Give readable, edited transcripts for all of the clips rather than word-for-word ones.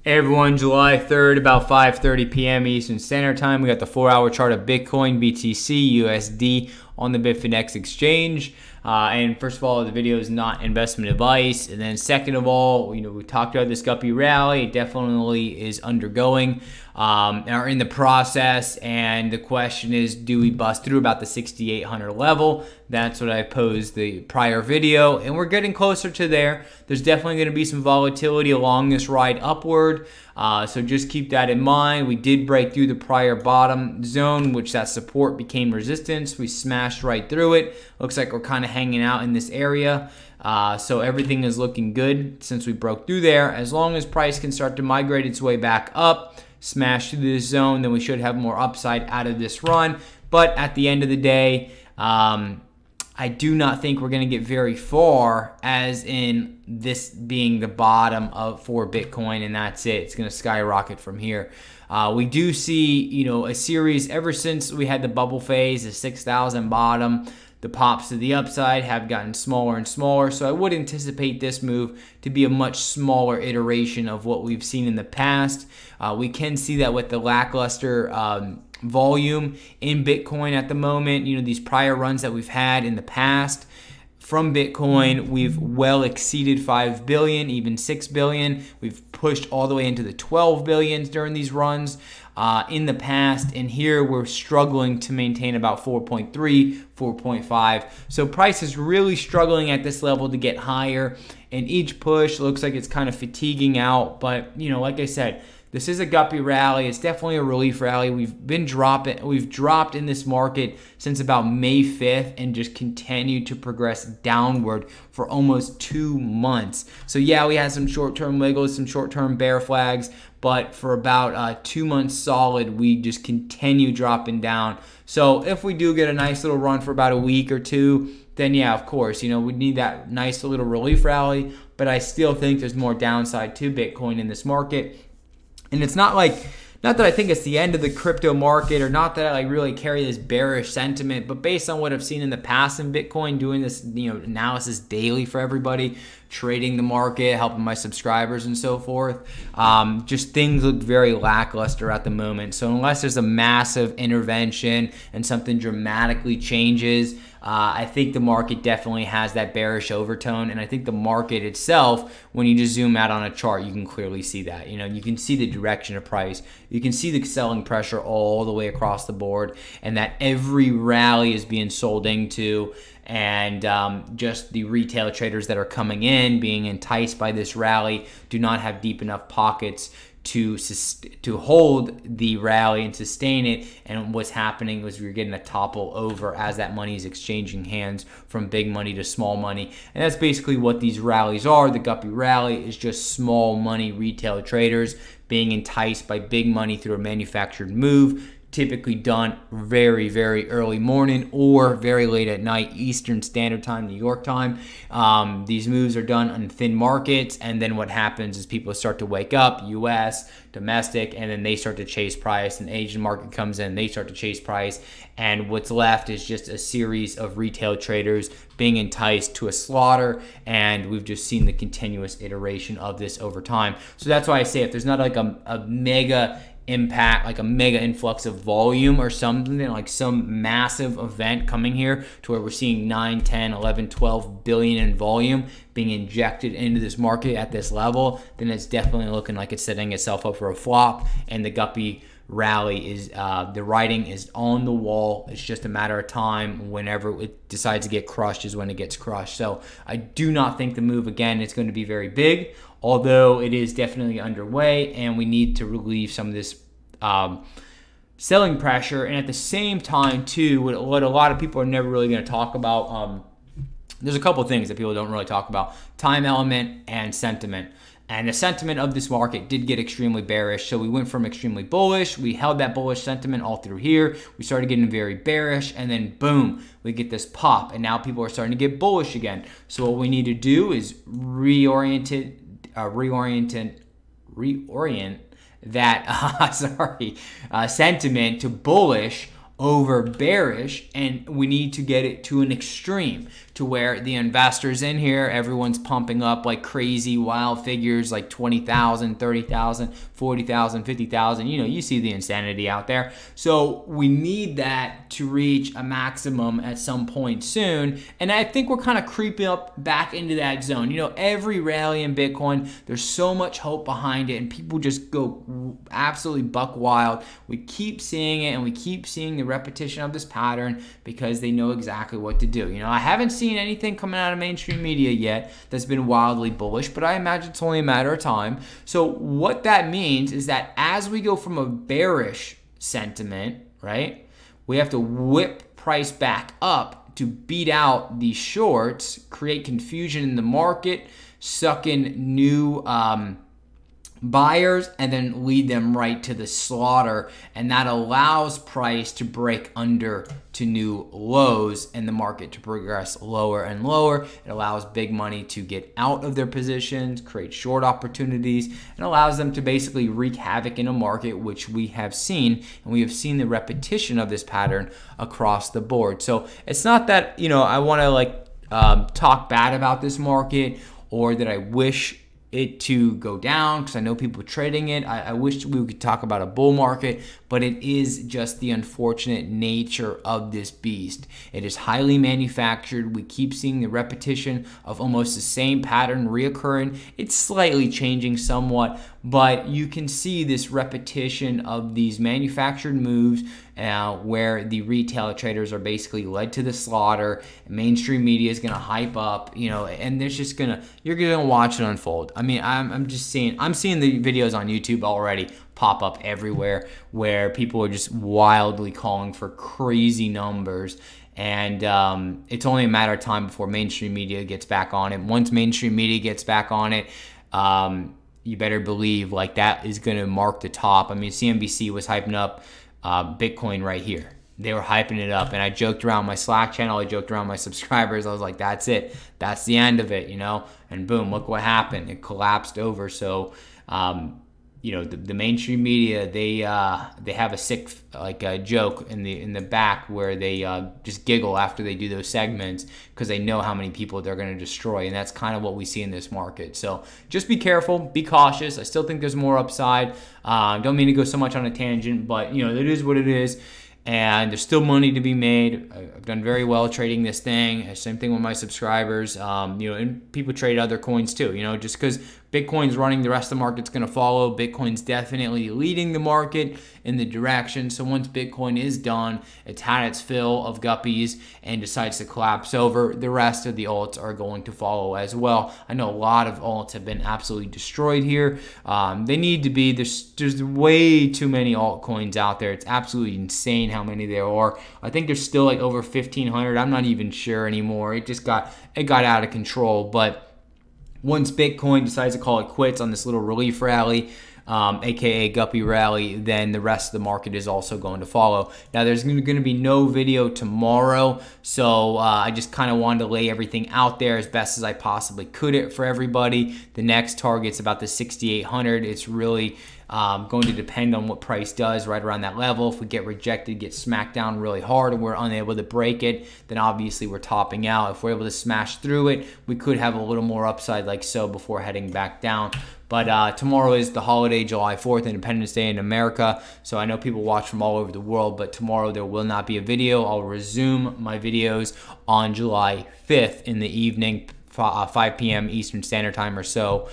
Hey everyone, July 3rd, about 5:30 p.m. Eastern Standard Time. We got the 4-hour chart of Bitcoin, BTC, USD on the Bitfinex exchange. And first of all, the video is not investment advice. And then second of all, we talked about this Guppy rally. It definitely is undergoing or in the process. And the question is, do we bust through about the 6,800 level? That's what I posed the prior video, and we're getting closer to there. There's definitely going to be some volatility along this ride upward, so just keep that in mind. We did break through the prior bottom zone, which that support became resistance. We smashed right through it. Looks like we're kind of hanging out in this area, so everything is looking good since we broke through there. As long as price can start to migrate its way back up, smash through this zone, then we should have more upside out of this run. But at the end of the day, I do not think we're going to get very far, as in this being the bottom for Bitcoin, and that's it. It's going to skyrocket from here. We do see, a series ever since we had the bubble phase, the 6,000 bottom. The pops to the upside have gotten smaller and smaller, so I would anticipate this move to be a much smaller iteration of what we've seen in the past. We can see that with the lackluster volume in Bitcoin at the moment. These prior runs that we've had in the past from Bitcoin, we've well exceeded 5 billion, even 6 billion. We've pushed all the way into the 12 billions during these runs in the past, and here we're struggling to maintain about 4.3, 4.5. So price is really struggling at this level to get higher, and each push looks like it's kind of fatiguing out. But like I said, this is a Guppy rally. It's definitely a relief rally. We've dropped in this market since about May 5th and just continued to progress downward for almost 2 months. So yeah, we had some short-term wiggles, some short-term bear flags, but for about 2 months solid, we just continue dropping down. So if we do get a nice little run for about a week or two, then yeah, of course, we need that nice little relief rally, but I still think there's more downside to Bitcoin in this market. And it's not that I think it's the end of the crypto market, or not that I really carry this bearish sentiment, but based on what I've seen in the past in Bitcoin, doing this analysis daily for everybody, trading the market, helping my subscribers and so forth, just things look very lackluster at the moment. So unless there's a massive intervention and something dramatically changes, I think the market definitely has that bearish overtone, and I think the market itself, when you just zoom out on a chart, you can clearly see that. You can see the direction of price. You can see the selling pressure all the way across the board, and that every rally is being sold into, and just the retail traders that are coming in, being enticed by this rally, do not have deep enough pockets to hold the rally and sustain it. And what's happening was we're getting a topple over as that money is exchanging hands from big money to small money. And that's basically what these rallies are. The Guppy rally is just small money retail traders being enticed by big money through a manufactured move, typically done very, very early morning or very late at night, Eastern Standard Time, New York time. These moves are done on thin markets, and then what happens is people start to wake up, US, domestic, and then they start to chase price, and Asian market comes in, they start to chase price, and what's left is just a series of retail traders being enticed to a slaughter, and we've just seen the continuous iteration of this over time. So that's why I say, if there's not like a mega impact, like a mega influx of volume or something, like some massive event coming here to where we're seeing 9, 10, 11, 12 billion in volume being injected into this market at this level, then it's definitely looking like it's setting itself up for a flop, and the Guppy rally is, the writing is on the wall. It's just a matter of time. Whenever it decides to get crushed is when it gets crushed. So I do not think the move, again, is going to be very big, although it is definitely underway, and we need to relieve some of this selling pressure. And at the same time too, what a lot of people are never really going to talk about, there's a couple of things that people don't really talk about: time element and sentiment. And the sentiment of this market did get extremely bearish. So we went from extremely bullish, we held that bullish sentiment all through here, we started getting very bearish, and then boom, we get this pop, and now people are starting to get bullish again. So what we need to do is reorient that sentiment to bullish over bearish, and we need to get it to an extreme to where the investors in here, everyone's pumping up like crazy wild figures like 20,000, 30,000, 40,000, 50,000. You know, you see the insanity out there. So we need that to reach a maximum at some point soon. And I think we're kind of creeping up back into that zone. You know, every rally in Bitcoin, there's so much hope behind it and people just go absolutely buck wild. We keep seeing it and we keep seeing the repetition of this pattern because they know exactly what to do. You know, I haven't seen anything coming out of mainstream media yet that's been wildly bullish, but I imagine it's only a matter of time. So what that means is that as we go from a bearish sentiment, right, we have to whip price back up to beat out these shorts, create confusion in the market, suck in new buyers, and then lead them right to the slaughter. And that allows price to break under to new lows and the market to progress lower and lower. It allows big money to get out of their positions, create short opportunities, and allows them to basically wreak havoc in a market, which we have seen, and we have seen the repetition of this pattern across the board. So it's not that, you know, I want to like talk bad about this market or that I wish it to go down, because I know people trading it. I wish we could talk about a bull market, but it is just the unfortunate nature of this beast. It is highly manufactured. We keep seeing the repetition of almost the same pattern reoccurring. It's slightly changing somewhat, but you can see this repetition of these manufactured moves where the retail traders are basically led to the slaughter. Mainstream media is going to hype up, you know, and there's just you're gonna watch it unfold. I mean, I'm seeing the videos on YouTube already pop up everywhere where people are just wildly calling for crazy numbers. And it's only a matter of time before mainstream media gets back on it. Once mainstream media gets back on it, you better believe like that is going to mark the top. I mean, CNBC was hyping up Bitcoin right here. They were hyping it up, and I joked around my Slack channel. I joked around my subscribers. I was like, that's it. That's the end of it, you know? And boom, look what happened. It collapsed over. So, you know, the mainstream media, they have a sick joke in the back where they just giggle after they do those segments because they know how many people they're going to destroy, and that's kind of what we see in this market. So just be careful, be cautious. I still think there's more upside. Don't mean to go so much on a tangent, but you know, it is what it is. And there's still money to be made. I've done very well trading this thing. Same thing with my subscribers. You know, and people trade other coins too. You know, just because Bitcoin's running, the rest of the market's going to follow. Bitcoin's definitely leading the market in the direction. So once Bitcoin is done, it's had its fill of guppies and decides to collapse over, the rest of the alts are going to follow as well. I know a lot of alts have been absolutely destroyed here. They need to be. There's way too many altcoins out there. It's absolutely insane how many there are. I think there's still like over 1,500. I'm not even sure anymore. It got out of control. But once Bitcoin decides to call it quits on this little relief rally, aka Guppy rally, then the rest of the market is also going to follow. Now there's going to be no video tomorrow, so I just kind of wanted to lay everything out there as best as I possibly could for everybody. The next target's about the 6,800. It's really going to depend on what price does right around that level. If we get rejected, get smacked down really hard, and we're unable to break it, then obviously we're topping out. If we're able to smash through it, we could have a little more upside like so before heading back down. But tomorrow is the holiday, July 4th, Independence Day in America. So I know people watch from all over the world, but tomorrow there will not be a video. I'll resume my videos on July 5th in the evening, 5 p.m. Eastern Standard Time or so.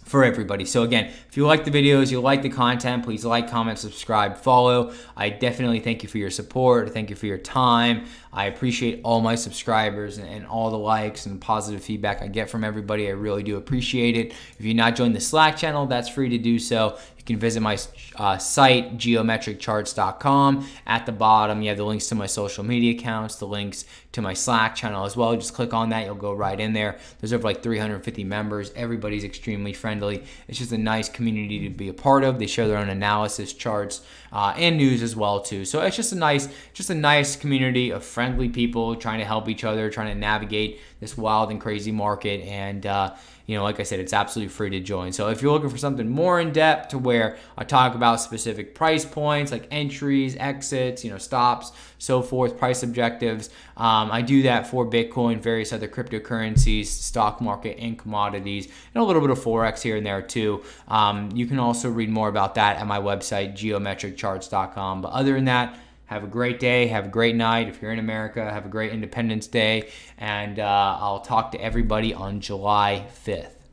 For everybody. So again, if you like the videos, you like the content, please like, comment, subscribe, follow. I definitely thank you for your support. Thank you for your time. I appreciate all my subscribers and all the likes and positive feedback I get from everybody. I really do appreciate it. If you're not joined the Slack channel, that's free to do so. You can visit my site, geometriccharts.com. At the bottom, you have the links to my social media accounts, the links to my Slack channel as well. Just click on that, you'll go right in there. There's over like 350 members. Everybody's extremely friendly. It's just a nice community to be a part of. They share their own analysis, charts, and news as well too. So it's just a nice community of friends friendly people trying to help each other, trying to navigate this wild and crazy market. And like I said, it's absolutely free to join. So if you're looking for something more in depth to where I talk about specific price points like entries, exits, stops, so forth, price objectives, I do that for Bitcoin, various other cryptocurrencies, stock market, and commodities, and a little bit of Forex here and there too. You can also read more about that at my website, geometriccharts.com. But other than that, have a great day. Have a great night. If you're in America, have a great Independence Day. And I'll talk to everybody on July 5th.